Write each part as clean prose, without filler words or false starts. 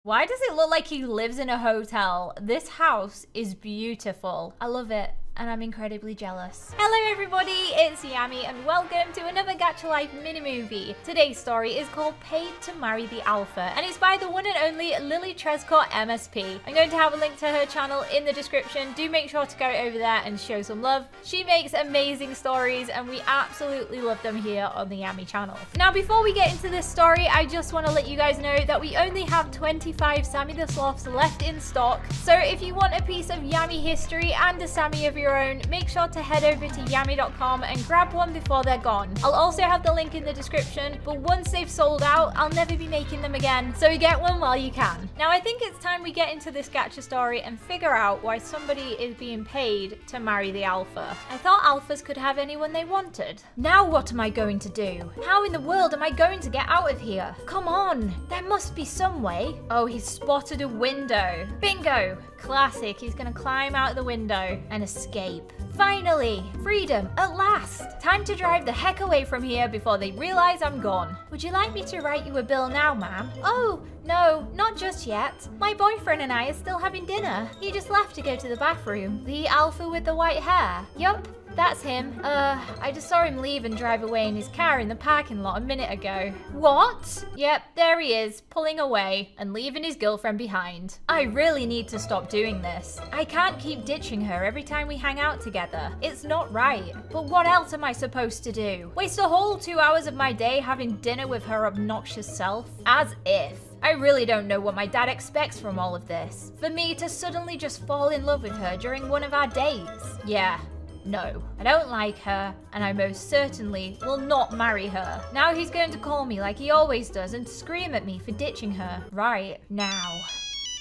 Why does it look like he lives in a hotel? This house is beautiful. I love it. And I'm incredibly jealous. Hello everybody, it's Yammy and welcome to another Gacha Life mini-movie. Today's story is called Paid to Marry the Alpha and it's by the one and only Lily Trescott MSP. I'm going to have a link to her channel in the description. Do make sure to go over there and show some love. She makes amazing stories and we absolutely love them here on the Yammy channel. Now before we get into this story, I just want to let you guys know that we only have 25 Sammy the Sloths left in stock. So if you want a piece of Yammy history and a Sammy of your own, make sure to head over to yammy.com and grab one before they're gone. I'll also have the link in the description, but once they've sold out, I'll never be making them again, so get one while you can. Now I think it's time we get into this gacha story and figure out why somebody is being paid to marry the alpha. I thought alphas could have anyone they wanted. Now what am I going to do? How in the world am I going to get out of here? Come on, there must be some way. Oh, he's spotted a window. Bingo! Classic, he's gonna climb out the window and escape. Finally, freedom at last. Time to drive the heck away from here before they realize I'm gone. Would you like me to write you a bill now, ma'am? Oh, no, not just yet. My boyfriend and I are still having dinner. He just left to go to the bathroom. The alpha with the white hair? Yup. That's him. I just saw him leave and drive away in his car in the parking lot a minute ago. What? Yep, there he is, pulling away and leaving his girlfriend behind. I really need to stop doing this. I can't keep ditching her every time we hang out together. It's not right. But what else am I supposed to do? Waste a whole 2 hours of my day having dinner with her obnoxious self? As if. I really don't know what my dad expects from all of this. For me to suddenly just fall in love with her during one of our dates. Yeah. No, I don't like her, and I most certainly will not marry her. Now he's going to call me like he always does and scream at me for ditching her. Right now.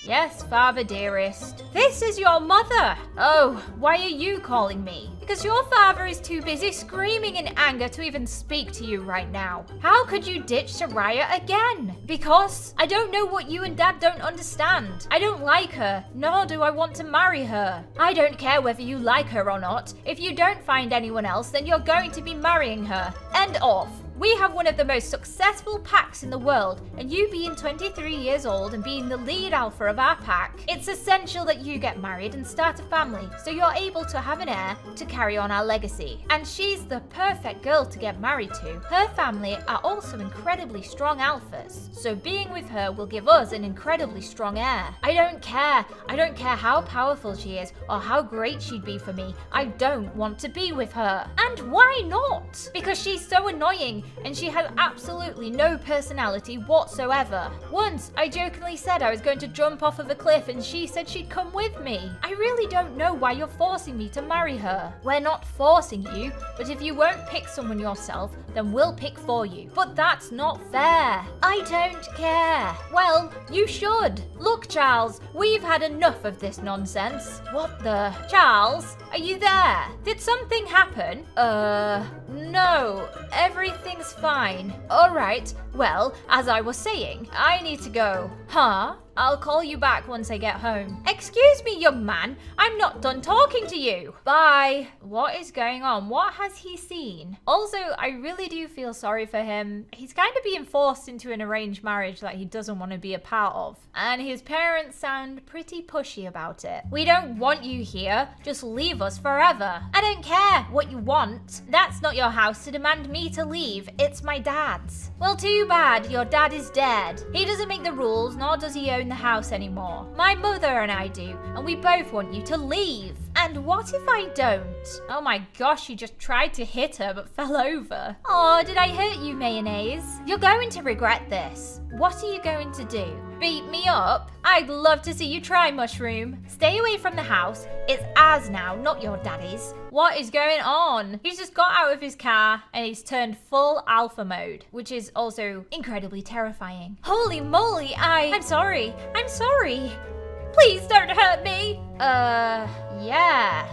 Yes, father dearest. This is your mother. Oh, why are you calling me? Because your father is too busy screaming in anger to even speak to you right now. How could you ditch Soraya again? Because I don't know what you and dad don't understand. I don't like her, nor do I want to marry her. I don't care whether you like her or not. If you don't find anyone else, then you're going to be marrying her. End of. We have one of the most successful packs in the world, and you being 23 years old and being the lead alpha of our pack, it's essential that you get married and start a family so you're able to have an heir to carry on our legacy. And she's the perfect girl to get married to. Her family are also incredibly strong alphas, so being with her will give us an incredibly strong heir. I don't care. I don't care how powerful she is or how great she'd be for me. I don't want to be with her. And why not? Because she's so annoying and she has absolutely no personality whatsoever. Once, I jokingly said I was going to jump off of a cliff and she said she'd come with me. I really don't know why you're forcing me to marry her. We're not forcing you, but if you won't pick someone yourself, then we'll pick for you. But that's not fair. I don't care. Well, you should. Look, Charles, we've had enough of this nonsense. What the? Charles, are you there? Did something happen? No. Everything's fine. Alright, well, as I was saying, I need to go. Huh? I'll call you back once I get home. Excuse me, young man. I'm not done talking to you. Bye. What is going on? What has he seen? Also, I really do feel sorry for him. He's kind of being forced into an arranged marriage that he doesn't want to be a part of. And his parents sound pretty pushy about it. We don't want you here. Just leave us forever. I don't care what you want. That's not your house to demand me to leave. It's my dad's. Well, too bad. Your dad is dead. He doesn't make the rules, nor does he own the house anymore. My mother and I do, and we both want you to leave. And what if I don't? Oh my gosh, he just tried to hit her but fell over. Oh, did I hurt you, mayonnaise? You're going to regret this. What are you going to do? Beat me up? I'd love to see you try, Mushroom. Stay away from the house. It's ours now, not your daddy's. What is going on? He's just got out of his car and he's turned full alpha mode, which is also incredibly terrifying. Holy moly, I'm sorry. I'm sorry. Please don't hurt me. Yeah.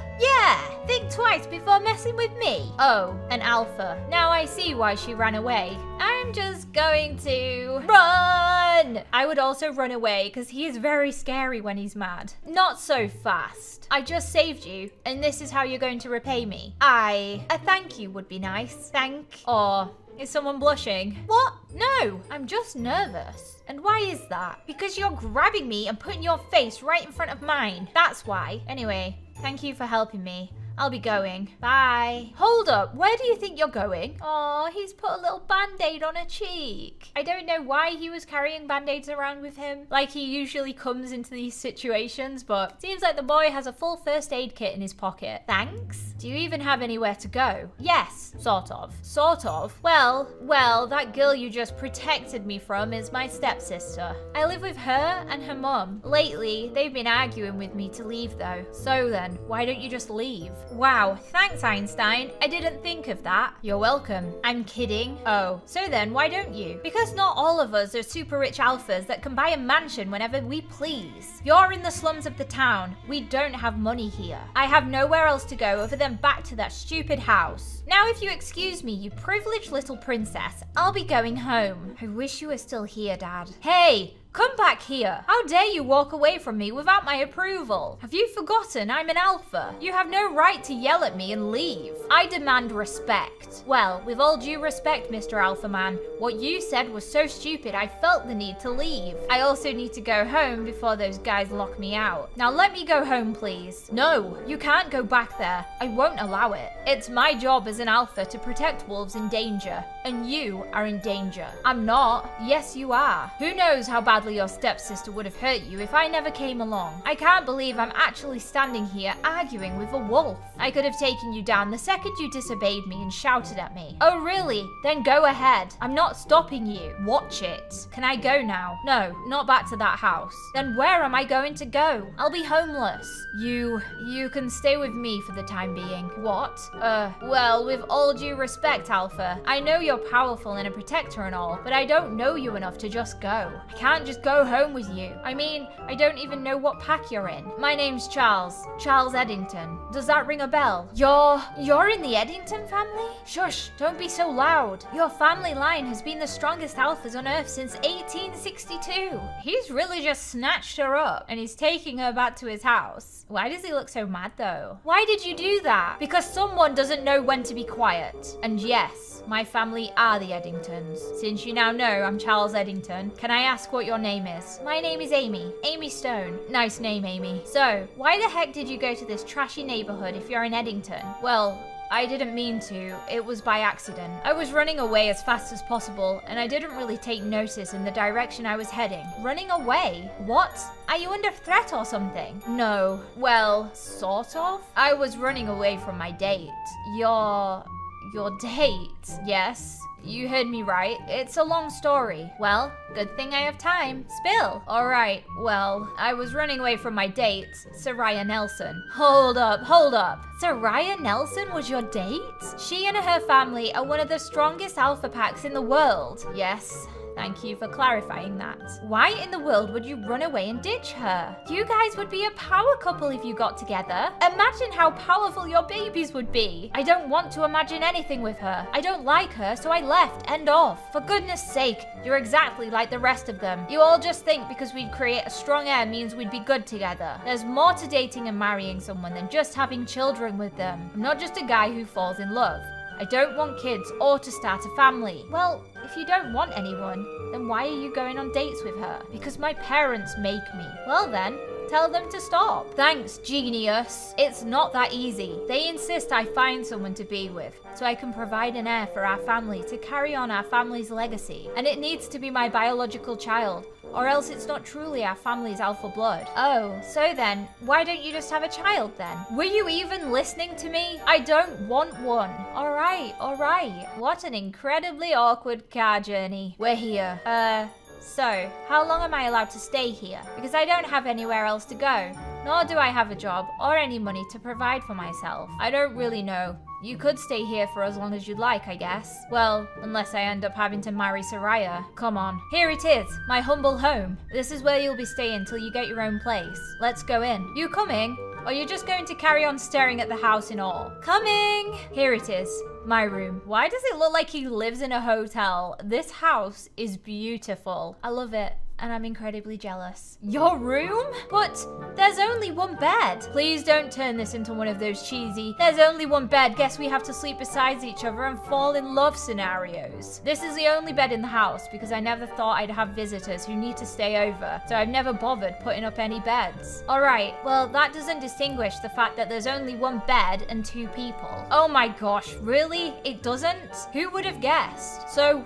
Think twice before messing with me. Oh, an alpha. Now I see why she ran away. I'm just going to run. I would also run away because he is very scary when he's mad. Not so fast. I just saved you, and this is how you're going to repay me. A thank you would be nice. Thank or Is someone blushing? What? No, I'm just nervous. And why is that? Because you're grabbing me and putting your face right in front of mine. That's why. Anyway, thank you for helping me. I'll be going. Bye. Hold up. Where do you think you're going? Oh, he's put a little band-aid on her cheek. I don't know why he was carrying band-aids around with him, like he usually comes into these situations, but seems like the boy has a full first aid kit in his pocket. Thanks. Do you even have anywhere to go? Yes, sort of. Sort of? Well, that girl you just protected me from is my stepsister. I live with her and her mum. Lately, they've been arguing with me to leave though. So then, why don't you just leave? Wow, thanks Einstein. I didn't think of that. You're welcome. I'm kidding. Oh, so then why don't you? Because not all of us are super rich alphas that can buy a mansion whenever we please. You're in the slums of the town. We don't have money here. I have nowhere else to go other than back to that stupid house. Now if you excuse me, you privileged little princess, I'll be going home. I wish you were still here, Dad. Hey! Come back here. How dare you walk away from me without my approval? Have you forgotten I'm an alpha? You have no right to yell at me and leave. I demand respect. Well, with all due respect, Mr. Alpha Man, what you said was so stupid I felt the need to leave. I also need to go home before those guys lock me out. Now let me go home, please. No, you can't go back there. I won't allow it. It's my job as an alpha to protect wolves in danger, and you are in danger. I'm not. Yes, you are. Who knows how badly your stepsister would have hurt you if I never came along. I can't believe I'm actually standing here arguing with a wolf. I could have taken you down the second you disobeyed me and shouted at me. Oh really? Then go ahead. I'm not stopping you. Watch it. Can I go now? No, not back to that house. Then where am I going to go? I'll be homeless. You can stay with me for the time being. What? Well, with all due respect, Alpha, I know you're powerful and a protector and all, but I don't know you enough to just go. I can't just go home with you. I mean, I don't even know what pack you're in. My name's Charles Eddington. Does that ring a bell? You're in the Eddington family? Shush, don't be so loud. Your family line has been the strongest alphas on Earth since 1862. He's really just snatched her up and he's taking her back to his house. Why does he look so mad though? Why did you do that? Because someone doesn't know when to be quiet. And yes, my family are the Eddingtons. Since you now know I'm Charles Eddington, can I ask what your name is? My name is Amy. Amy Stone. Nice name, Amy. So, why the heck did you go to this trashy neighborhood if you're in Eddington? Well, I didn't mean to. It was by accident. I was running away as fast as possible, and I didn't really take notice in the direction I was heading. Running away? What? Are you under threat or something? No. Well, sort of. I was running away from my date. Your date? Yes. You heard me right. It's a long story. Well, good thing I have time. Spill. Alright, well, I was running away from my date, Soraya Nelson. Hold up. Soraya Nelson was your date? She and her family are one of the strongest alpha packs in the world. Yes. Thank you for clarifying that. Why in the world would you run away and ditch her? You guys would be a power couple if you got together. Imagine how powerful your babies would be. I don't want to imagine anything with her. I don't like her, so I left. End off. For goodness sake, you're exactly like the rest of them. You all just think because we'd create a strong heir means we'd be good together. There's more to dating and marrying someone than just having children with them. I'm not just a guy who falls in love. I don't want kids or to start a family. Well, if you don't want anyone, then why are you going on dates with her? Because my parents make me. Well then, tell them to stop. Thanks, genius. It's not that easy. They insist I find someone to be with, so I can provide an heir for our family to carry on our family's legacy. And it needs to be my biological child, or else it's not truly our family's alpha blood. Oh, so then, why don't you just have a child then? Were you even listening to me? I don't want one. Alright. What an incredibly awkward car journey. We're here. So, how long am I allowed to stay here? Because I don't have anywhere else to go. Nor do I have a job or any money to provide for myself. I don't really know. You could stay here for as long as you'd like, I guess. Well, unless I end up having to marry Soraya. Come on. Here it is, my humble home. This is where you'll be staying till you get your own place. Let's go in. You coming? Or you're just going to carry on staring at the house in awe? Coming! Here it is. My room. Why does it look like he lives in a hotel? This house is beautiful. I love it. and I'm incredibly jealous. Your room? But there's only one bed. Please don't turn this into one of those cheesy, there's only one bed, guess we have to sleep beside each other and fall in love scenarios. This is the only bed in the house because I never thought I'd have visitors who need to stay over, so I've never bothered putting up any beds. Alright, well that doesn't distinguish the fact that there's only one bed and 2 people. Oh my gosh, really? It doesn't? Who would have guessed? So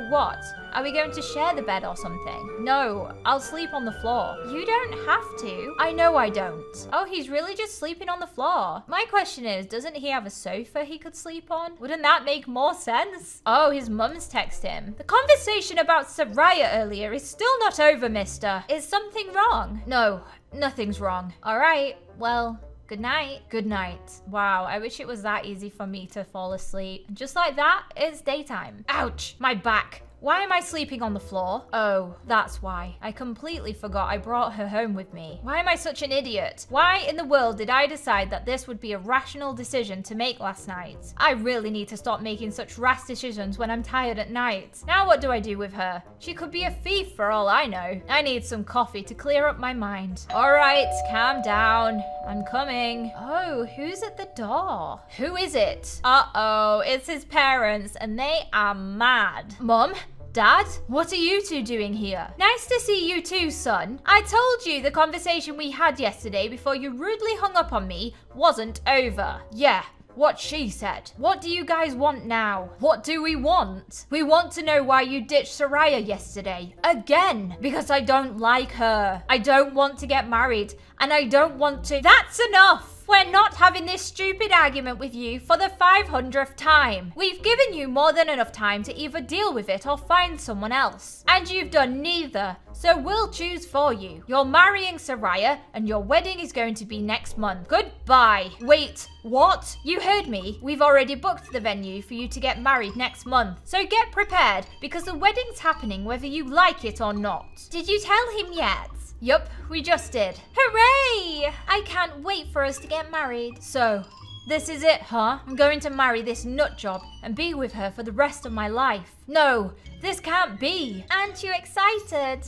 what? Are we going to share the bed or something? No, I'll sleep on the floor. You don't have to. I know I don't. Oh, he's really just sleeping on the floor. My question is, doesn't he have a sofa he could sleep on? Wouldn't that make more sense? Oh, his mum's text him. The conversation about Soraya earlier is still not over, mister. Is something wrong? No, nothing's wrong. All right, well, good night. Good night. Wow, I wish it was that easy for me to fall asleep. Just like that, it's daytime. Ouch, my back. Why am I sleeping on the floor? Oh, that's why. I completely forgot I brought her home with me. Why am I such an idiot? Why in the world did I decide that this would be a rational decision to make last night? I really need to stop making such rash decisions when I'm tired at night. Now what do I do with her? She could be a thief for all I know. I need some coffee to clear up my mind. All right, calm down. I'm coming. Oh, who's at the door? Who is it? Uh-oh, it's his parents and they are mad. Mom? Dad, what are you two doing here? Nice to see you too, son. I told you the conversation we had yesterday before you rudely hung up on me wasn't over. Yeah, what she said. What do you guys want now? What do we want? We want to know why you ditched Soraya yesterday. Again, because I don't like her. I don't want to get married, and I don't want to— That's enough! We're not having this stupid argument with you for the 500th time. We've given you more than enough time to either deal with it or find someone else. And you've done neither, so we'll choose for you. You're marrying Soraya and your wedding is going to be next month. Goodbye. Wait, what? You heard me. We've already booked the venue for you to get married next month. So get prepared because the wedding's happening whether you like it or not. Did you tell him yet? Yup, we just did. Hooray! I can't wait for us to get married. So, this is it, huh? I'm going to marry this nut job and be with her for the rest of my life. No, this can't be. Aren't you excited?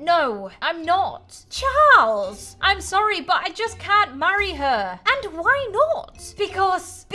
No, I'm not. Charles! I'm sorry, but I just can't marry her. And why not? Because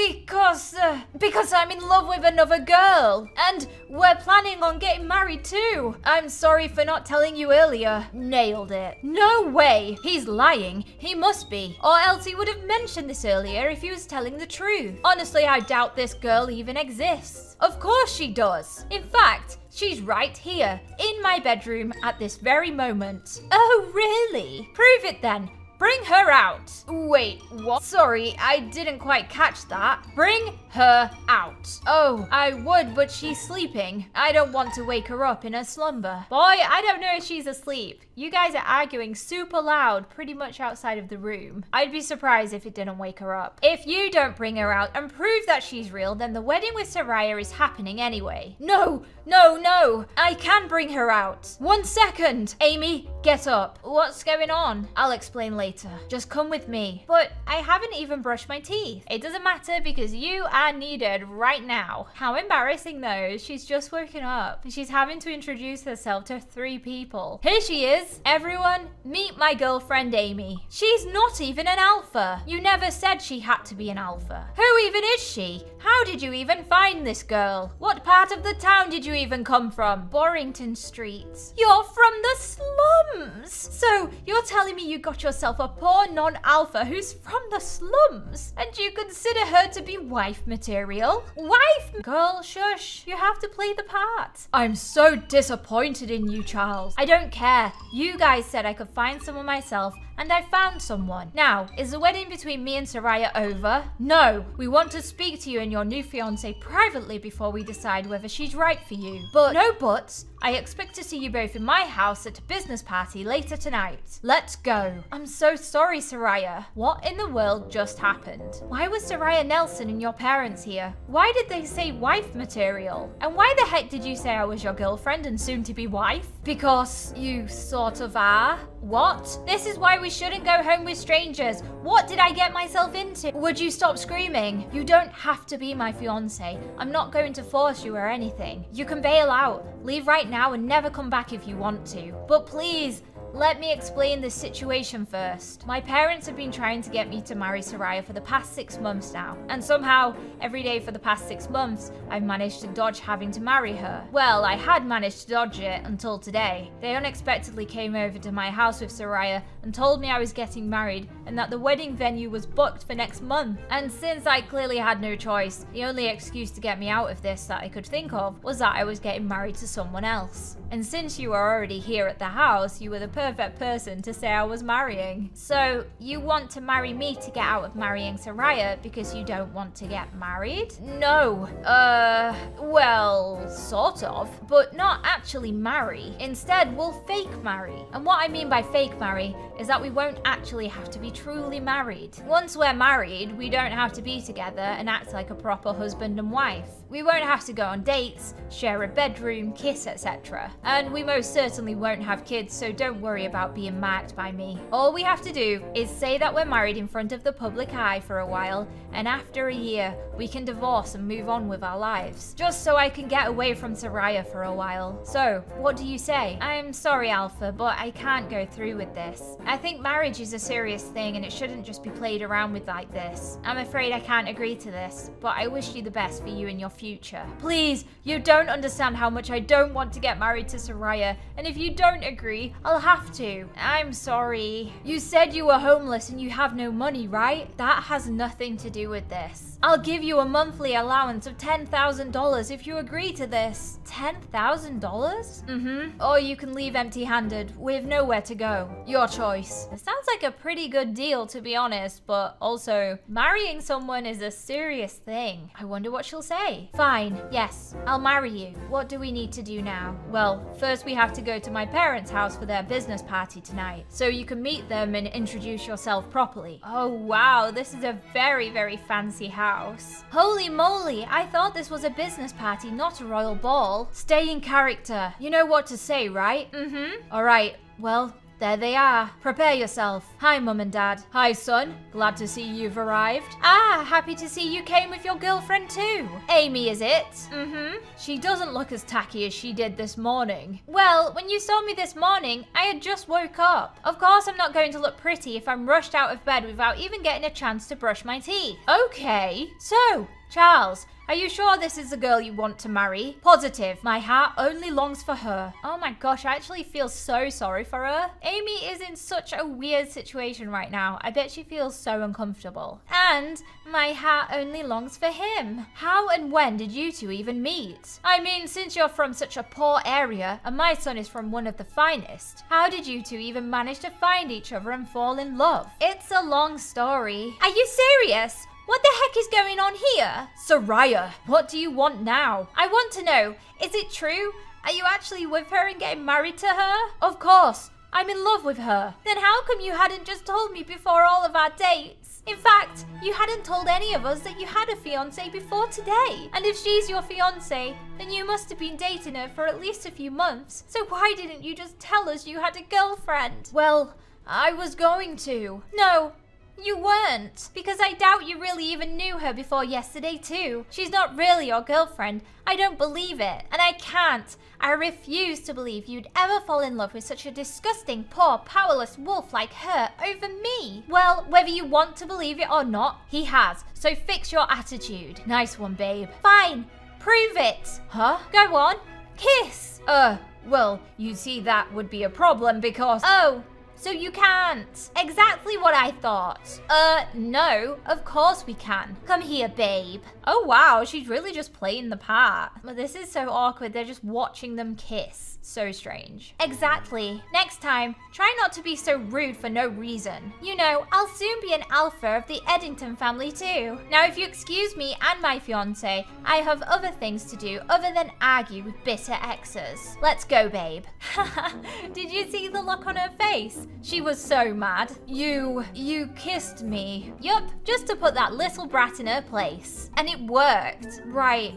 I'm in love with another girl. And we're planning on getting married too. I'm sorry for not telling you earlier. Nailed it. No way. He's lying. He must be. Or else he would have mentioned this earlier if he was telling the truth. Honestly, I doubt this girl even exists. Of course she does. In fact, she's right here, in my bedroom at this very moment. Oh, really? Prove it then. Bring her out. Wait, what? Sorry, I didn't quite catch that. Bring her out. Oh, I would, but she's sleeping. I don't want to wake her up in her slumber. Boy, I don't know if she's asleep. You guys are arguing super loud pretty much outside of the room. I'd be surprised if it didn't wake her up. If you don't bring her out and prove that she's real, then the wedding with Soraya is happening anyway. No, I can bring her out. 1 second. Amy, get up. What's going on? I'll explain later. Just come with me. But I haven't even brushed my teeth. It doesn't matter because you are needed right now. How embarrassing though. She's just woken up and she's having to introduce herself to 3 people. Here she is. Everyone, meet my girlfriend Amy. She's not even an alpha. You never said she had to be an alpha. Who even is she? How did you even find this girl? What part of the town did you even come from? Borrington Street. You're from the slums. So you're telling me you got yourself a poor non-alpha who's from the slums and you consider her to be wife material? Wife? Girl, shush. You have to play the part. I'm so disappointed in you, Charles. I don't care. You guys said I could find someone myself and I found someone. Now, is the wedding between me and Soraya over? No. We want to speak to you and your new fiancé privately before we decide whether she's right for you. But no buts. I expect to see you both in my house at a business party later tonight. Let's go. I'm so sorry, Soraya. What in the world just happened? Why was Soraya Nelson and your parents here? Why did they say wife material? And why the heck did you say I was your girlfriend and soon to be wife? Because you sort of are. What? This is why we shouldn't go home with strangers. What did I get myself into? Would you stop screaming? You don't have to be my fiance. I'm not going to force you or anything. You can bail out. Leave right right now and never come back if you want to. But please, let me explain this situation first. My parents have been trying to get me to marry Soraya for the past 6 months now, and somehow, every day for the past 6 months, I've managed to dodge having to marry her. Well, I had managed to dodge it until today. They unexpectedly came over to my house with Soraya and told me I was getting married and that the wedding venue was booked for next month. And since I clearly had no choice, the only excuse to get me out of this that I could think of was that I was getting married to someone else. And since you were already here at the house, you were the perfect person to say I was marrying. So, you want to marry me to get out of marrying Soraya because you don't want to get married? No. Well, sort of, but not actually marry. Instead, we'll fake marry. And what I mean by fake marry is that we won't actually have to be truly married. Once we're married, we don't have to be together and act like a proper husband and wife. We won't have to go on dates, share a bedroom, kiss, etc. And we most certainly won't have kids, so don't worry about being marked by me. All we have to do is say that we're married in front of the public eye for a while, and after a year, we can divorce and move on with our lives. Just so I can get away from Soraya for a while. So, what do you say? I'm sorry, Alpha, but I can't go through with this. I think marriage is a serious thing and it shouldn't just be played around with like this. I'm afraid I can't agree to this, but I wish you the best for you and your future. Please, you don't understand how much I don't want to get married to Soraya, and if you don't agree, I'll have to. I'm sorry. You said you were homeless and you have no money, right? That has nothing to do with this. I'll give you a monthly allowance of $10,000 if you agree to this. $10,000? Mm-hmm. Or you can leave empty-handed with nowhere to go. Your choice. It sounds like a pretty good deal, to be honest, but also, marrying someone is a serious thing. I wonder what she'll say. Fine, yes, I'll marry you. What do we need to do now? Well, first we have to go to my parents' house for their business party tonight, so you can meet them and introduce yourself properly. Oh wow, this is a very, very fancy house. Holy moly, I thought this was a business party, not a royal ball. Stay in character. You know what to say, right? Mm-hmm. Alright, well, there they are. Prepare yourself. Hi, Mum and Dad. Hi, son. Glad to see you've arrived. Ah, happy to see you came with your girlfriend too. Amy, is it? Mm-hmm. She doesn't look as tacky as she did this morning. Well, when you saw me this morning, I had just woke up. Of course, I'm not going to look pretty if I'm rushed out of bed without even getting a chance to brush my teeth. Okay. So, Charles, are you sure this is the girl you want to marry? Positive. My heart only longs for her. Oh my gosh, I actually feel so sorry for her. Amy is in such a weird situation right now. I bet she feels so uncomfortable. And my heart only longs for him. How and when did you two even meet? I mean, since you're from such a poor area and my son is from one of the finest, how did you two even manage to find each other and fall in love? It's a long story. Are you serious? What the heck is going on here? Soraya, what do you want now? I want to know, is it true? Are you actually with her and getting married to her? Of course, I'm in love with her. Then how come you hadn't just told me before all of our dates? In fact, you hadn't told any of us that you had a fiancé before today. And if she's your fiancé, then you must have been dating her for at least a few months. So why didn't you just tell us you had a girlfriend? Well, I was going to. No. You weren't, because I doubt you really even knew her before yesterday too. She's not really your girlfriend. I don't believe it, and I can't. I refuse to believe you'd ever fall in love with such a disgusting, poor, powerless wolf like her over me. Well, whether you want to believe it or not, he has, so fix your attitude. Nice one, babe. Fine, prove it. Huh? Go on, kiss. Well, you see that would be a problem because... Oh. So you can't. Exactly what I thought. No, of course we can. Come here, babe. Oh wow, she's really just playing the part. But this is so awkward, they're just watching them kiss. So strange. Exactly. Next time, try not to be so rude for no reason. You know, I'll soon be an alpha of the Eddington family too. Now if you excuse me and my fiancé, I have other things to do other than argue with bitter exes. Let's go, babe. Did you see the look on her face? She was so mad. You kissed me. Yup, just to put that little brat in her place. And it worked. Right.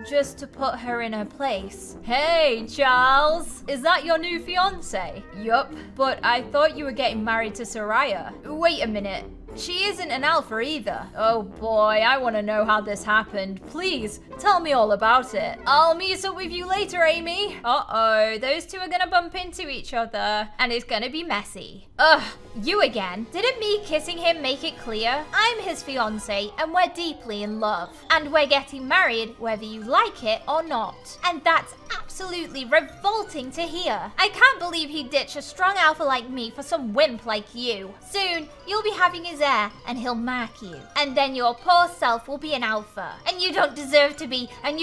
Just to put her in her place. Hey, Charles! Is that your new fiancé? Yup, but I thought you were getting married to Soraya. Wait a minute. she isn't an alpha either. Oh boy, I want to know how this happened. Please, tell me all about it. I'll meet up with you later, Amy. Uh-oh, those two are gonna bump into each other, and it's gonna be messy. Ugh, you again. Didn't me kissing him make it clear? I'm his fiance, and we're deeply in love. And we're getting married whether you like it or not. And that's absolutely revolting to hear. I can't believe he'd ditch a strong alpha like me for some wimp like you. Soon, you'll be having his heir, and he'll mark you. And then your poor self will be an alpha. And you don't deserve to be having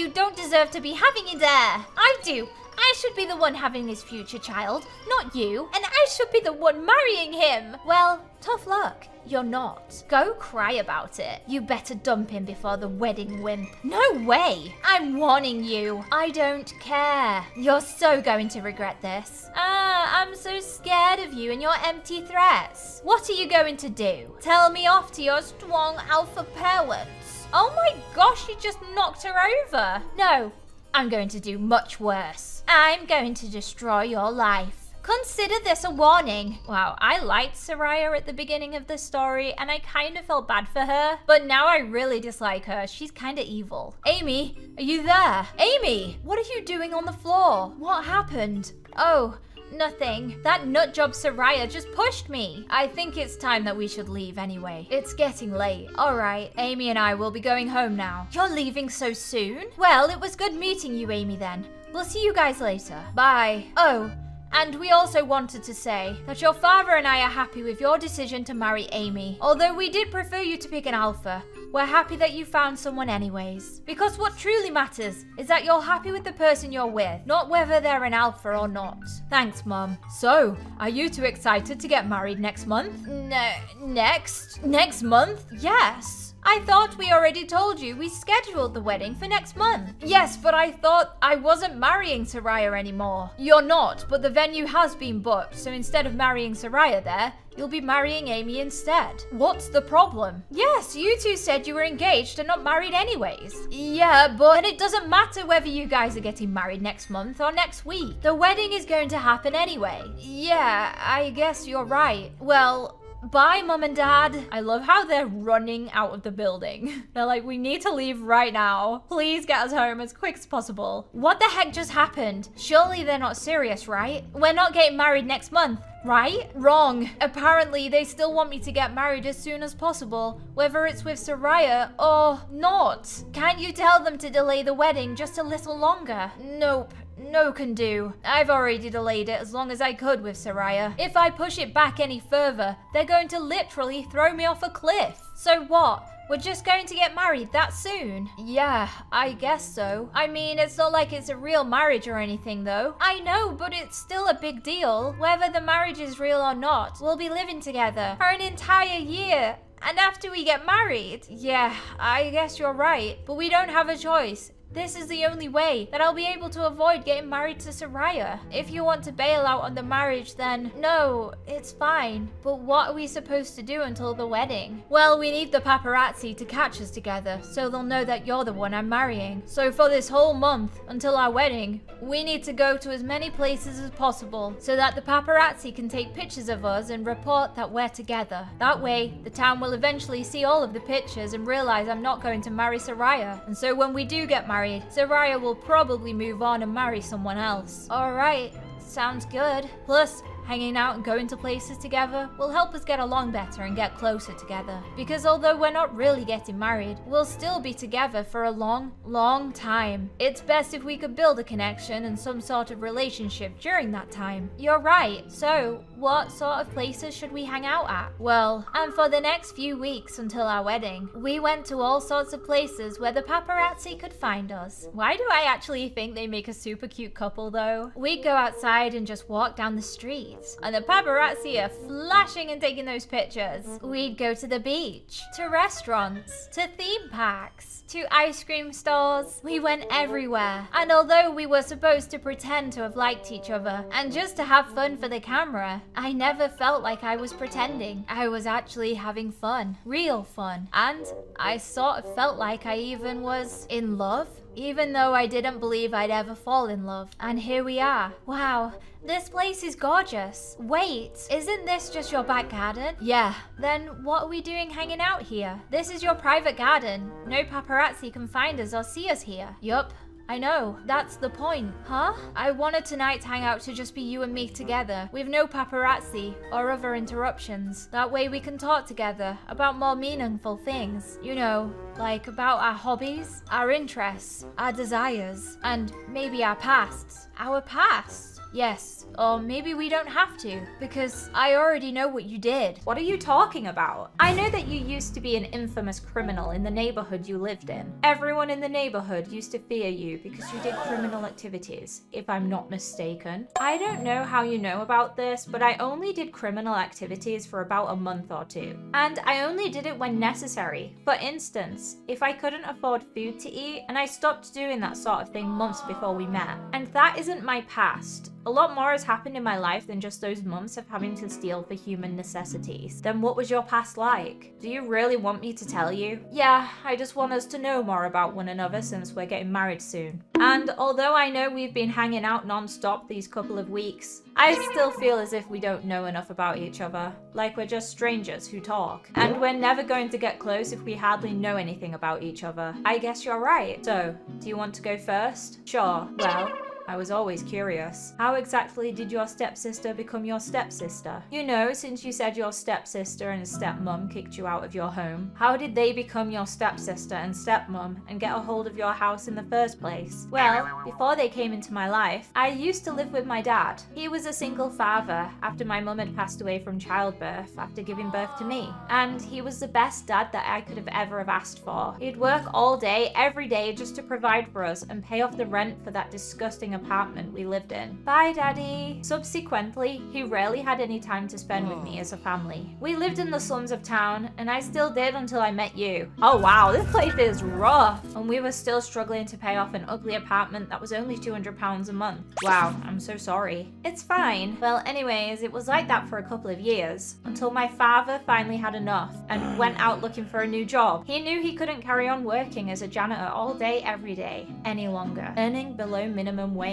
his heir. I do. I should be the one having his future child, not you. And I should be the one marrying him. Well, tough luck. You're not. Go cry about it. You better dump him before the wedding, wimp. No way. I'm warning you. I don't care. You're so going to regret this. I'm so scared of you and your empty threats. What are you going to do? Tell me off to your strong alpha parents? Oh my gosh, you just knocked her over. No, I'm going to do much worse. I'm going to destroy your life. Consider this a warning. Wow, I liked Soraya at the beginning of the story, and I kind of felt bad for her, but now I really dislike her. She's kind of evil. Amy, are you there? Amy, what are you doing on the floor? What happened? Oh, nothing. That nutjob Soraya just pushed me. I think it's time that we should leave anyway. It's getting late. All right, Amy and I will be going home now. You're leaving so soon? Well, it was good meeting you, Amy, then. We'll see you guys later. Bye. Oh, and we also wanted to say that your father and I are happy with your decision to marry Amy. Although we did prefer you to pick an alpha, we're happy that you found someone anyways. Because what truly matters is that you're happy with the person you're with, not whether they're an alpha or not. Thanks, Mum. So, are you two excited to get married next month? No, next month? Yes. I thought we already told you we scheduled the wedding for next month. Yes, but I thought I wasn't marrying Soraya anymore. You're not, but the venue has been booked, so instead of marrying Soraya there, you'll be marrying Amy instead. What's the problem? Yes, you two said you were engaged and not married anyways. Yeah, but it doesn't matter whether you guys are getting married next month or next week. The wedding is going to happen anyway. Yeah, I guess you're right. Well, bye, Mum and Dad. I love how they're running out of the building. They're like, we need to leave right now. Please get us home as quick as possible. What the heck just happened? Surely they're not serious, right? We're not getting married next month, right? Wrong. Apparently, they still want me to get married as soon as possible, whether it's with Soraya or not. Can't you tell them to delay the wedding just a little longer? Nope. No can do. I've already delayed it as long as I could with Soraya. If I push it back any further, they're going to literally throw me off a cliff. So what? We're just going to get married that soon? Yeah, I guess so. I mean, it's not like it's a real marriage or anything though. I know, but it's still a big deal. Whether the marriage is real or not, we'll be living together for an entire year. And after we get married? Yeah, I guess you're right. But we don't have a choice. This is the only way that I'll be able to avoid getting married to Soraya. If you want to bail out on the marriage, then no, it's fine. But what are we supposed to do until the wedding? Well, we need the paparazzi to catch us together, so they'll know that you're the one I'm marrying. So for this whole month, until our wedding, we need to go to as many places as possible, so that the paparazzi can take pictures of us and report that we're together. That way, the town will eventually see all of the pictures and realize I'm not going to marry Soraya. And so when we do get married, Soraya will probably move on and marry someone else. Alright, sounds good. Plus, hanging out and going to places together will help us get along better and get closer together. Because although we're not really getting married, we'll still be together for a long, long time. It's best if we could build a connection and some sort of relationship during that time. You're right. So, what sort of places should we hang out at? Well, and for the next few weeks until our wedding, we went to all sorts of places where the paparazzi could find us. Why do I actually think they make a super cute couple though? We'd go outside and just walk down the street, and the paparazzi are flashing and taking those pictures. We'd go to the beach, to restaurants, to theme parks, to ice cream stores. We went everywhere. And although we were supposed to pretend to have liked each other and just to have fun for the camera, I never felt like I was pretending. I was actually having fun, real fun. And I sort of felt like I even was in love even though I didn't believe I'd ever fall in love. And here we are. Wow, this place is gorgeous. Wait, isn't this just your back garden? Yeah. Then what are we doing hanging out here? This is your private garden. No paparazzi can find us or see us here. Yup. I know, that's the point. Huh? I wanted tonight to hang out to just be you and me together, with no paparazzi or other interruptions. That way we can talk together about more meaningful things. You know, like about our hobbies, our interests, our desires, and maybe our pasts. Our past? Yes, or maybe we don't have to, because I already know what you did. What are you talking about? I know that you used to be an infamous criminal in the neighborhood you lived in. Everyone in the neighborhood used to fear you because you did criminal activities, if I'm not mistaken. I don't know how you know about this, but I only did criminal activities for about a month or two. And I only did it when necessary. For instance, if I couldn't afford food to eat, and I stopped doing that sort of thing months before we met. And that isn't my past. A lot more has happened in my life than just those months of having to steal for human necessities. Then what was your past like? Do you really want me to tell you? Yeah, I just want us to know more about one another since we're getting married soon. And although I know we've been hanging out non-stop these couple of weeks, I still feel as if we don't know enough about each other. Like we're just strangers who talk. And we're never going to get close if we hardly know anything about each other. I guess you're right. So, do you want to go first? Sure. Well, I was always curious. How exactly did your stepsister become your stepsister? You know, since you said your stepsister and stepmom kicked you out of your home, how did they become your stepsister and stepmom and get a hold of your house in the first place? Well, before they came into my life, I used to live with my dad. He was a single father after my mum had passed away from childbirth after giving birth to me. And he was the best dad that I could have ever have asked for. He'd work all day, every day, just to provide for us and pay off the rent for that disgusting apartment we lived in. Bye, Daddy. Subsequently, he rarely had any time to spend with me as a family. We lived in the slums of town, and I still did until I met you. Oh wow, this place is rough. And we were still struggling to pay off an ugly apartment that was only £200 a month. Wow, I'm so sorry. It's fine. Well, anyways, it was like that for a couple of years, until my father finally had enough and went out looking for a new job. He knew he couldn't carry on working as a janitor all day, every day, any longer, earning below minimum wage.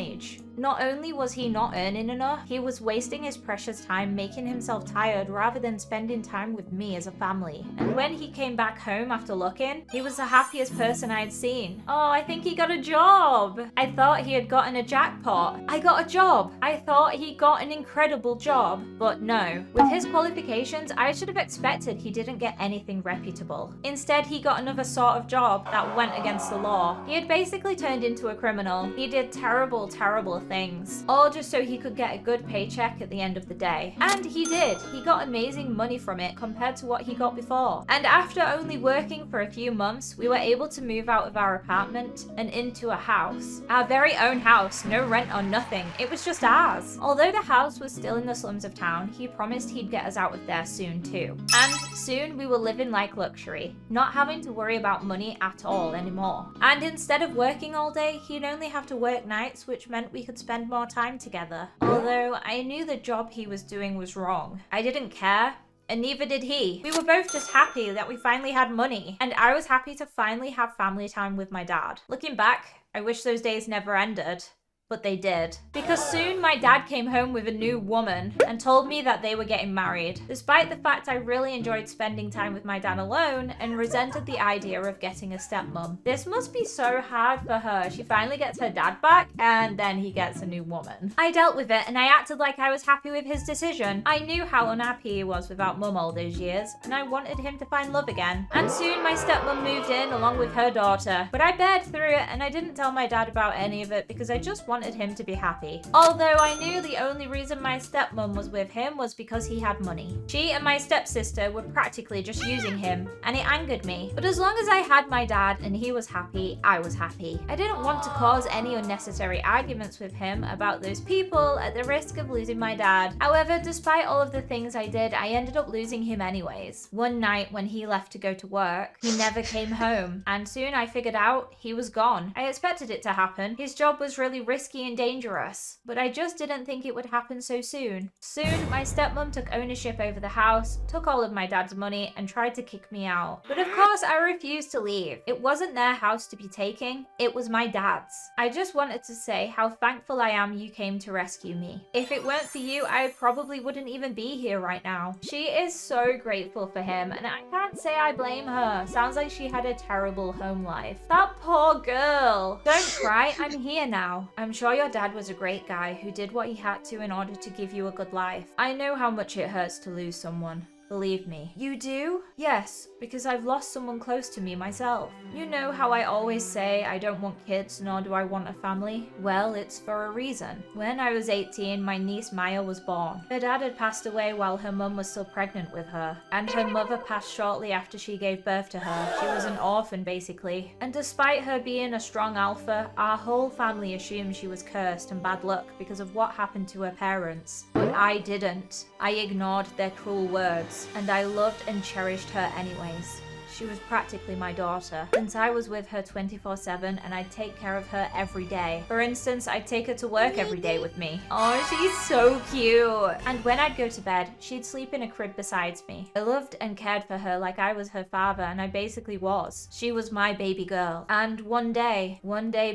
Not only was he not earning enough, he was wasting his precious time making himself tired rather than spending time with me as a family. And when he came back home after looking, he was the happiest person I had seen. Oh, I think he got a job. I thought he had gotten a jackpot. I got a job. I thought he got an incredible job. But no, with his qualifications, I should have expected he didn't get anything reputable. Instead, he got another sort of job that went against the law. He had basically turned into a criminal. He did terrible, terrible things, all just so he could get a good paycheck at the end of the day. And he did. He got amazing money from it compared to what he got before. And after only working for a few months, we were able to move out of our apartment and into a house. Our very own house, no rent or nothing. It was just ours. Although the house was still in the slums of town, he promised he'd get us out of there soon too. And soon we were living like luxury, not having to worry about money at all anymore. And instead of working all day, he'd only have to work nights, which meant we could spend more time together. Although I knew the job he was doing was wrong. I didn't care, and neither did he. We were both just happy that we finally had money, and I was happy to finally have family time with my dad. Looking back, I wish those days never ended. But they did. Because soon my dad came home with a new woman and told me that they were getting married, despite the fact I really enjoyed spending time with my dad alone and resented the idea of getting a stepmom. This must be so hard for her. She finally gets her dad back and then he gets a new woman. I dealt with it and I acted like I was happy with his decision. I knew how unhappy he was without mum all those years and I wanted him to find love again. And soon my stepmom moved in along with her daughter. But I bared through it and I didn't tell my dad about any of it because I just wanted him to be happy. Although I knew the only reason my stepmom was with him was because he had money. She and my stepsister were practically just using him, and it angered me. But as long as I had my dad and he was happy, I was happy. I didn't want to cause any unnecessary arguments with him about those people at the risk of losing my dad. However, despite all of the things I did, I ended up losing him anyways. One night when he left to go to work, he never came home, and soon I figured out he was gone. I expected it to happen. His job was really risky risky and dangerous. But I just didn't think it would happen so soon. Soon, my stepmom took ownership over the house, took all of my dad's money, and tried to kick me out. But of course, I refused to leave. It wasn't their house to be taking, it was my dad's. I just wanted to say how thankful I am you came to rescue me. If it weren't for you, I probably wouldn't even be here right now. She is so grateful for him, and I can't say I blame her. Sounds like she had a terrible home life. That poor girl. Don't cry, I'm here now. I'm sure your dad was a great guy who did what he had to in order to give you a good life. I know how much it hurts to lose someone. Believe me. You do? Yes, because I've lost someone close to me myself. You know how I always say I don't want kids nor do I want a family? Well, it's for a reason. When I was 18, my niece Maya was born. Her dad had passed away while her mum was still pregnant with her, and her mother passed shortly after she gave birth to her. She was an orphan basically. And despite her being a strong alpha, our whole family assumed she was cursed and bad luck because of what happened to her parents. But I didn't. I ignored their cruel words. And I loved and cherished her anyways. She was practically my daughter, since I was with her 24/7 and I'd take care of her every day. For instance, I'd take her to work every day with me. Oh, she's so cute. And when I'd go to bed, she'd sleep in a crib beside me. I loved and cared for her like I was her father, and I basically was. She was my baby girl. And one day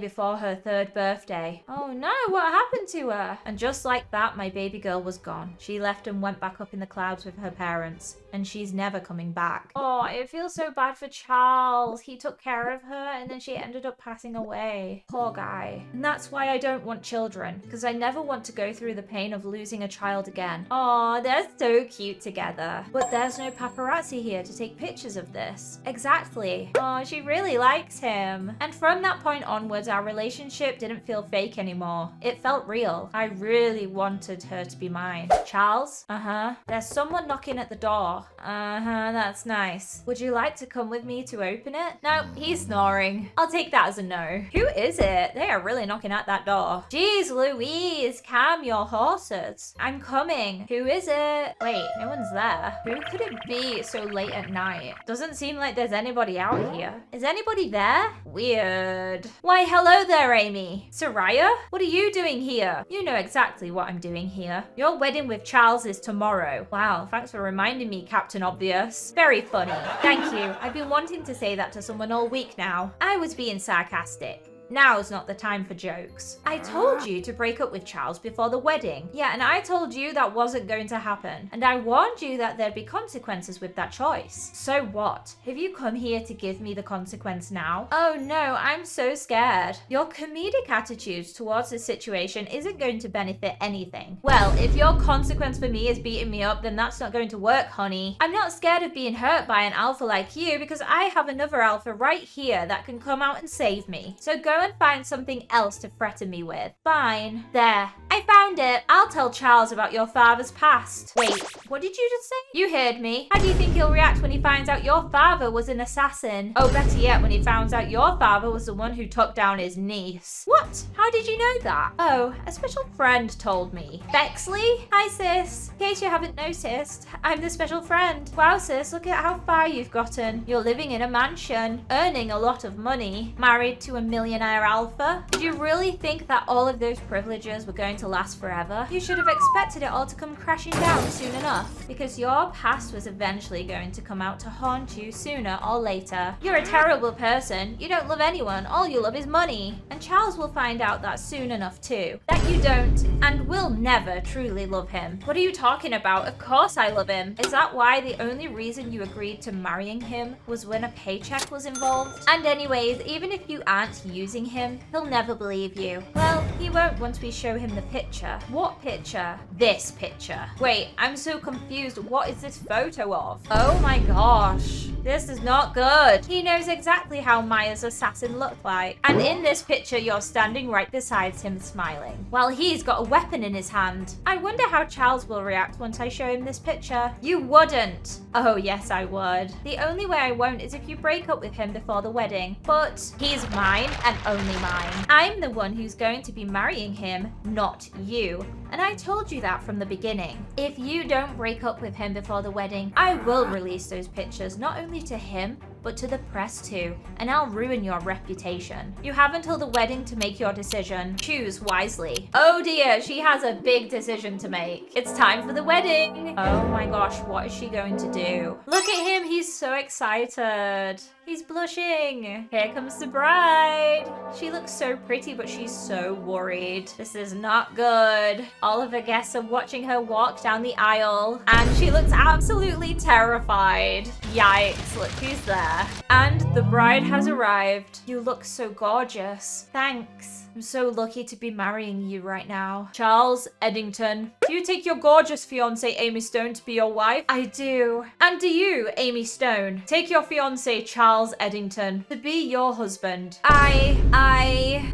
before her 3rd birthday, oh no, what happened to her? And just like that, my baby girl was gone. She left and went back up in the clouds with her parents, and she's never coming back. Oh, it feels so bad for Charles. He took care of her and then she ended up passing away. Poor guy. And that's why I don't want children, because I never want to go through the pain of losing a child again. Oh, they're so cute together. But there's no paparazzi here to take pictures of this. Exactly. Oh, she really likes him. And from that point onwards, our relationship didn't feel fake anymore. It felt real. I really wanted her to be mine. Charles? Uh-huh. There's someone knocking at the door. Uh-huh, that's nice. Would you like to come with me to open it? No, he's snoring. I'll take that as a no. Who is it? They are really knocking at that door. Jeez Louise, calm your horses. I'm coming. Who is it? Wait, no one's there. Who could it be so late at night? Doesn't seem like there's anybody out here. Is anybody there? Weird. Why, hello there, Amy. Soraya? What are you doing here? You know exactly what I'm doing here. Your wedding with Charles is tomorrow. Wow, thanks for reminding me, Captain Obvious. Very funny. Thank you. I've been wanting to say that to someone all week now. I was being sarcastic. Now's not the time for jokes. I told you to break up with Charles before the wedding. Yeah, and I told you that wasn't going to happen. And I warned you that there'd be consequences with that choice. So what? Have you come here to give me the consequence now? Oh no, I'm so scared. Your comedic attitude towards this situation isn't going to benefit anything. Well, if your consequence for me is beating me up, then that's not going to work, honey. I'm not scared of being hurt by an alpha like you because I have another alpha right here that can come out and save me. So go and find something else to threaten me with. Fine. There. I found it. I'll tell Charles about your father's past. Wait, what did you just say? You heard me. How do you think he'll react when he finds out your father was an assassin? Oh, better yet, when he finds out your father was the one who took down his niece. What? How did you know that? Oh, a special friend told me. Bexley? Hi, sis. In case you haven't noticed, I'm the special friend. Wow, sis, look at how far you've gotten. You're living in a mansion, earning a lot of money, married to a millionaire alpha. Did you really think that all of those privileges were going to last forever? You should have expected it all to come crashing down soon enough, because your past was eventually going to come out to haunt you sooner or later. You're a terrible person. You don't love anyone. All you love is money. And Charles will find out that soon enough too. That you don't and will never truly love him. What are you talking about? Of course I love him. Is that why the only reason you agreed to marrying him was when a paycheck was involved? And anyways, even if you aren't using him, he'll never believe you. Well, he won't once we show him the picture. What picture? This picture. Wait, I'm so confused. What is this photo of? Oh my gosh. This is not good. He knows exactly how Maya's assassin looked like. And in this picture, you're standing right beside him smiling, while he's got a weapon in his hand. I wonder how Charles will react once I show him this picture. You wouldn't. Oh yes, I would. The only way I won't is if you break up with him before the wedding. But he's mine and only mine. I'm the one who's going to be marrying him, not you. And I told you that from the beginning. If you don't break up with him before the wedding, I will release those pictures not only to him, but to the press too, and I'll ruin your reputation. You have until the wedding to make your decision. Choose wisely. Oh dear, she has a big decision to make. It's time for the wedding. Oh my gosh, what is she going to do? Look at him, he's so excited. He's blushing. Here comes the bride. She looks so pretty, but she's so worried. This is not good. All of her guests are watching her walk down the aisle, and she looks absolutely terrified. Yikes, look who's there. And the bride has arrived. You look so gorgeous. Thanks. I'm so lucky to be marrying you right now. Charles Eddington, do you take your gorgeous fiancée Amy Stone to be your wife? I do. And do you, Amy Stone, take your fiancé Charles Eddington to be your husband?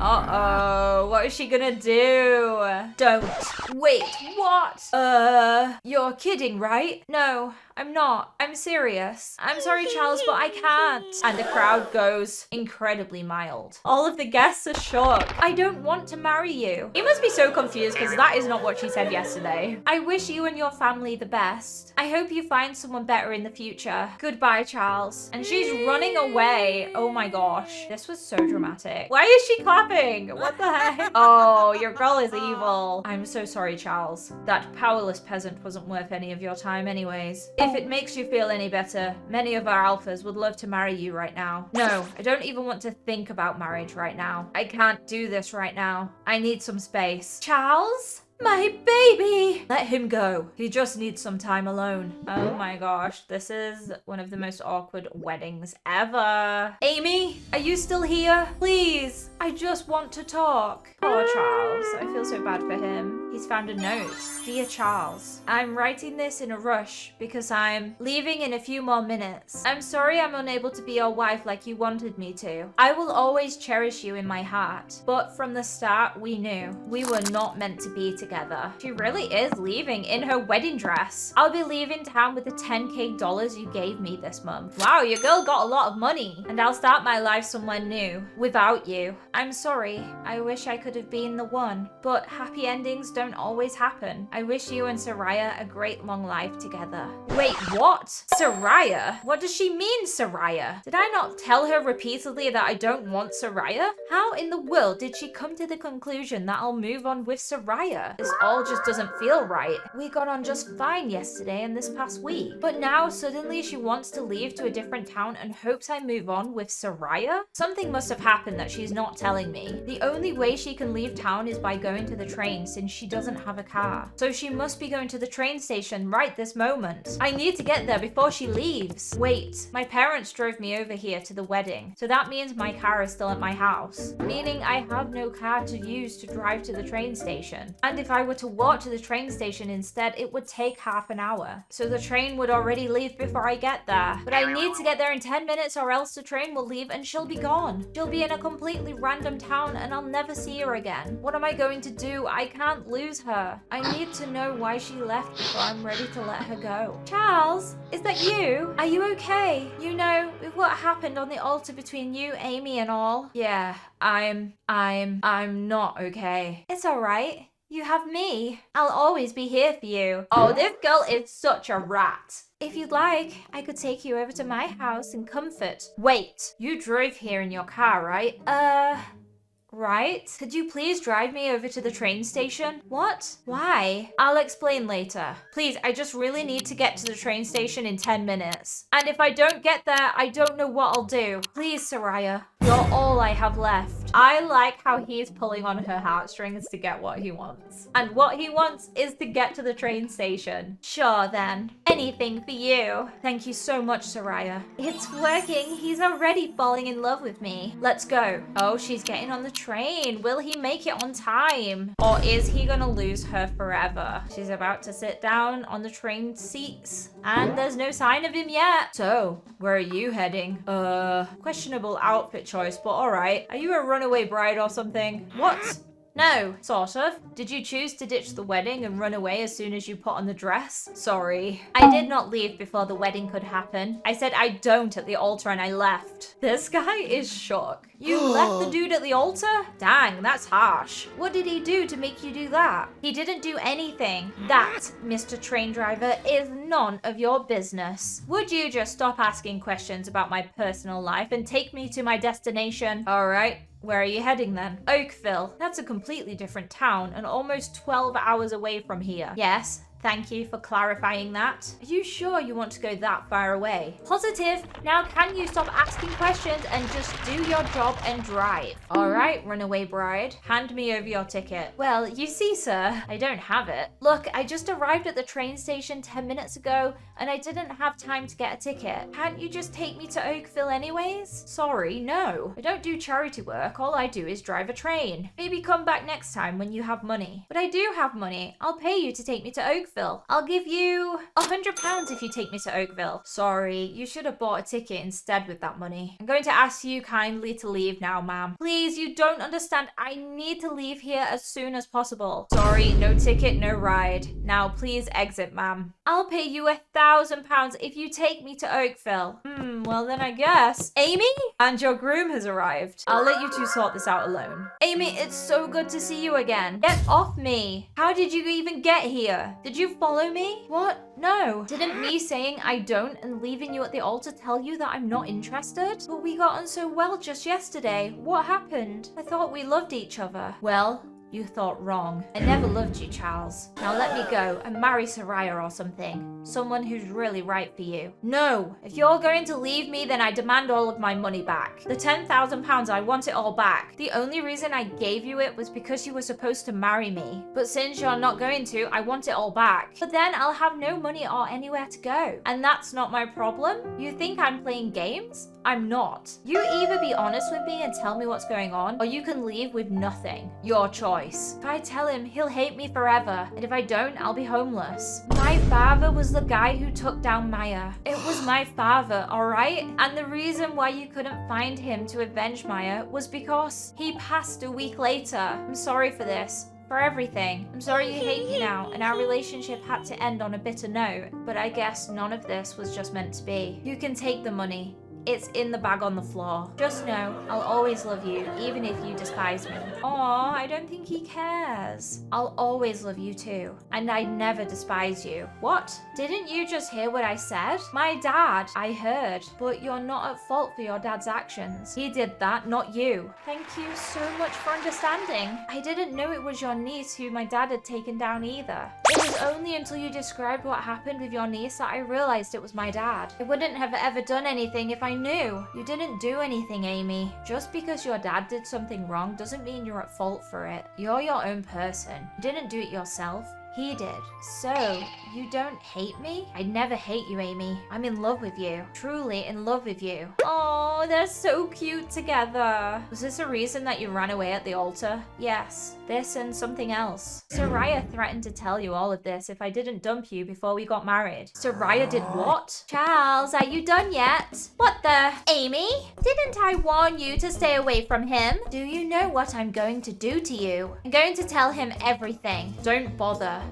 Uh-oh, what is she gonna do? Don't. Wait, what? You're kidding, right? No, I'm not. I'm serious. I'm sorry, Charles, but I can't. And the crowd goes incredibly mild. All of the guests are shocked. I don't want to marry you. He must be so confused because that is not what she said yesterday. I wish you and your family the best. I hope you find someone better in the future. Goodbye, Charles. And she's running away. Oh my gosh. This was so dramatic. Why is she clapping? What the heck? Oh, your girl is evil. I'm so sorry, Charles. That powerless peasant wasn't worth any of your time anyways. If it makes you feel any better, many of our alphas would love to marry you right now. No, I don't even want to think about marriage right now. I can't do this right now. I need some space. Charles? My baby! Let him go. He just needs some time alone. Oh my gosh, this is one of the most awkward weddings ever. Amy, are you still here? Please, I just want to talk. Poor Charles, I feel so bad for him. He's found a note. Dear Charles, I'm writing this in a rush because I'm leaving in a few more minutes. I'm sorry I'm unable to be your wife like you wanted me to. I will always cherish you in my heart, but from the start we knew we were not meant to be together. She really is leaving in her wedding dress. I'll be leaving town with the $10K you gave me this month. Wow, your girl got a lot of money. And I'll start my life somewhere new without you. I'm sorry. I wish I could have been the one, but happy endings don't always happen. I wish you and Soraya a great long life together. Wait, what? Soraya? What does she mean, Soraya? Did I not tell her repeatedly that I don't want Soraya? How in the world did she come to the conclusion that I'll move on with Soraya? This all just doesn't feel right. We got on just fine yesterday and this past week, but now suddenly she wants to leave to a different town and hopes I move on with Soraya? Something must have happened that she's not telling me. The only way she can leave town is by going to the train since she doesn't have a car. So she must be going to the train station right this moment. I need to get there before she leaves. Wait, my parents drove me over here to the wedding, so that means my car is still at my house, meaning I have no car to use to drive to the train station. And if I were to walk to the train station instead, it would take half an hour. So the train would already leave before I get there. But I need to get there in 10 minutes or else the train will leave and she'll be gone. She'll be in a completely random town and I'll never see her again. What am I going to do? I can't lose her. I need to know why she left before I'm ready to let her go. Charles, is that you? Are you okay? You know, with what happened on the altar between you, Amy, and all? Yeah, I'm not okay. It's all right. You have me. I'll always be here for you. Oh, this girl is such a rat. If you'd like, I could take you over to my house in comfort. Wait, you drove here in your car, right? Right? Could you please drive me over to the train station? What? Why? I'll explain later. Please, I just really need to get to the train station in 10 minutes. And if I don't get there, I don't know what I'll do. Please, Soraya. You're all I have left. I like how he's pulling on her heartstrings to get what he wants. And what he wants is to get to the train station. Sure then. Anything for you. Thank you so much, Soraya. It's working. He's already falling in love with me. Let's go. Oh, she's getting on the train. Will he make it on time? Or is he gonna lose her forever? She's about to sit down on the train seats and there's no sign of him yet. So, where are you heading? Questionable outfit choice, but alright. Are you a runaway bride or something? What? No, sort of. Did you choose to ditch the wedding and run away as soon as you put on the dress? Sorry. I did not leave before the wedding could happen. I said I don't at the altar and I left. This guy is shook. You left the dude at the altar? Dang, that's harsh. What did he do to make you do that? He didn't do anything. That, Mr. Train Driver, is none of your business. Would you just stop asking questions about my personal life and take me to my destination? All right. Where are you heading then? Oakville. That's a completely different town and almost 12 hours away from here. Yes. Thank you for clarifying that. Are you sure you want to go that far away? Positive. Now can you stop asking questions and just do your job and drive? All right, runaway bride. Hand me over your ticket. Well, you see, sir, I don't have it. Look, I just arrived at the train station 10 minutes ago and I didn't have time to get a ticket. Can't you just take me to Oakville anyways? Sorry, no. I don't do charity work. All I do is drive a train. Maybe come back next time when you have money. But I do have money. I'll pay you to take me to Oakville. I'll give you £100 if you take me to Oakville. Sorry, you should have bought a ticket instead with that money. I'm going to ask you kindly to leave now, ma'am. Please, you don't understand. I need to leave here as soon as possible. Sorry, no ticket, no ride. Now, please exit, ma'am. I'll pay you £1,000 if you take me to Oakville. Well then I guess. Amy? And your groom has arrived. I'll let you two sort this out alone. Amy, it's so good to see you again. Get off me. How did you even get here? Did you follow me? What? No. Didn't me saying I don't and leaving you at the altar tell you that I'm not interested? But we got on so well just yesterday. What happened? I thought we loved each other. Well, you thought wrong. I never loved you, Charles. Now let me go and marry Soraya or something. Someone who's really right for you. No! If you're going to leave me, then I demand all of my money back. The £10,000, I want it all back. The only reason I gave you it was because you were supposed to marry me. But since you're not going to, I want it all back. But then I'll have no money or anywhere to go. And that's not my problem? You think I'm playing games? I'm not. You either be honest with me and tell me what's going on, or you can leave with nothing. Your choice. If I tell him, he'll hate me forever. And if I don't, I'll be homeless. My father was the guy who took down Maya. It was my father, alright? And the reason why you couldn't find him to avenge Maya was because he passed a week later. I'm sorry for this. For everything. I'm sorry you hate me now, and our relationship had to end on a bitter note, but I guess none of this was just meant to be. You can take the money. It's in the bag on the floor. Just know, I'll always love you, even if you despise me. Aw, I don't think he cares. I'll always love you too, and I'd never despise you. What? Didn't you just hear what I said? My dad, I heard, but you're not at fault for your dad's actions. He did that, not you. Thank you so much for understanding. I didn't know it was your niece who my dad had taken down either. It was only until you described what happened with your niece that I realized it was my dad. I wouldn't have ever done anything if I knew. You didn't do anything, Amy. Just because your dad did something wrong doesn't mean you're at fault for it. You're your own person. You didn't do it yourself. He did. So, you don't hate me? I'd never hate you, Amy. I'm in love with you. Truly in love with you. Oh, they're so cute together. Was this a reason that you ran away at the altar? Yes. This and something else. Soraya threatened to tell you all of this if I didn't dump you before we got married. Soraya did what? Charles, are you done yet? What the? Amy? Didn't I warn you to stay away from him? Do you know what I'm going to do to you? I'm going to tell him everything. Don't bother.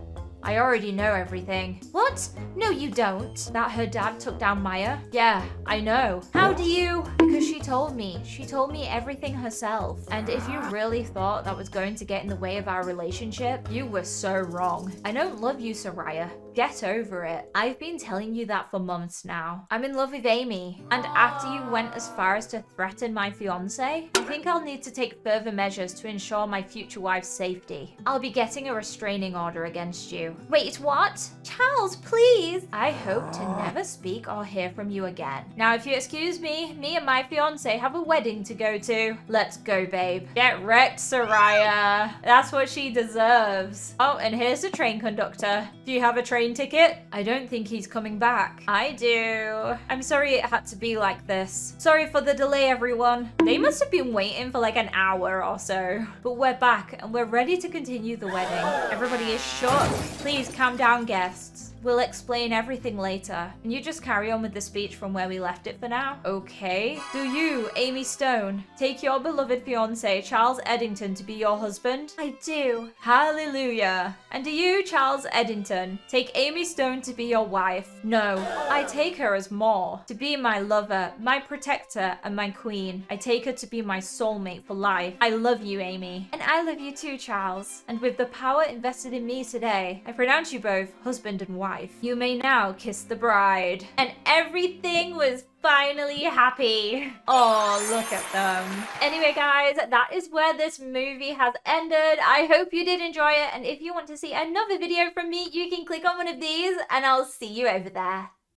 I already know everything. What? No, you don't. That her dad took down Maya? Yeah, I know. How do you? Because she told me. She told me everything herself. And if you really thought that was going to get in the way of our relationship, you were so wrong. I don't love you, Soraya. Get over it. I've been telling you that for months now. I'm in love with Amy. And after you went as far as to threaten my fiance, I think I'll need to take further measures to ensure my future wife's safety. I'll be getting a restraining order against you. Wait, what? Charles, please. I hope to never speak or hear from you again. Now, if you excuse me, me and my fiance have a wedding to go to. Let's go, babe. Get wrecked, Soraya. That's what she deserves. Oh, and here's the train conductor. Do you have a train ticket? I don't think he's coming back. I do. I'm sorry it had to be like this. Sorry for the delay, everyone. They must have been waiting for like an hour or so. But we're back and we're ready to continue the wedding. Everybody is shook. Please calm down, guests. We'll explain everything later. And you just carry on with the speech from where we left it for now. Okay. Do you, Amy Stone, take your beloved fiancé, Charles Eddington, to be your husband? I do. Hallelujah. And do you, Charles Eddington, take Amy Stone to be your wife? No. I take her as more, to be my lover, my protector, and my queen. I take her to be my soulmate for life. I love you, Amy. And I love you too, Charles. And with the power invested in me today, I pronounce you both husband and wife. You may now kiss the bride. And everything was finally happy. Oh, look at them. Anyway, guys, that is where this movie has ended. I hope you did enjoy it. And if you want to see another video from me, you can click on one of these and I'll see you over there.